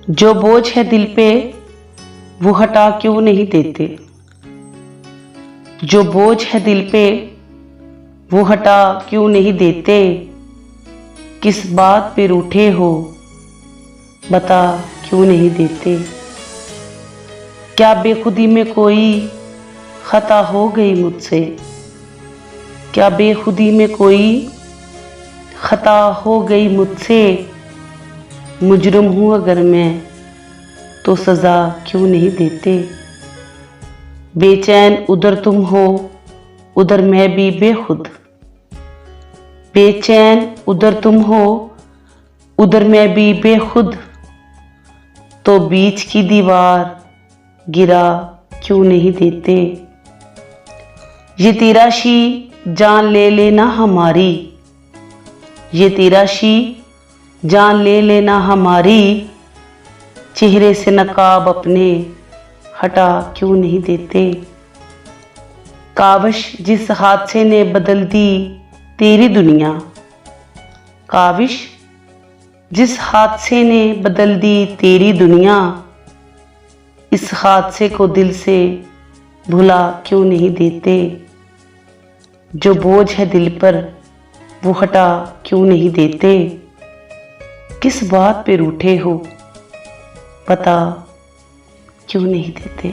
जो बोझ है दिल पे वो हटा क्यों नहीं देते। जो बोझ है दिल पे वो हटा क्यों नहीं देते। किस बात पे रूठे हो बता क्यों नहीं देते। क्या बेखुदी में कोई खता हो गई मुझसे। क्या बेखुदी में कोई खता हो गई मुझसे। मुजरिम हूँ अगर मैं तो सज़ा क्यों नहीं देते। बेचैन उधर तुम हो उधर मैं भी बेखुद। बेचैन उधर तुम हो उधर मैं भी बेखुद। तो बीच की दीवार गिरा क्यों नहीं देते। ये तिराशी जान ले लेना हमारी। ये तिराशी जान ले लेना हमारी। चेहरे से नकाब अपने हटा क्यों नहीं देते। काविश जिस हादसे ने बदल दी तेरी दुनिया। काविश जिस हादसे ने बदल दी तेरी दुनिया। इस हादसे को दिल से भुला क्यों नहीं देते। जो बोझ है दिल पर वो हटा क्यों नहीं देते। किस बात पे रूठे हो पता क्यों नहीं देते।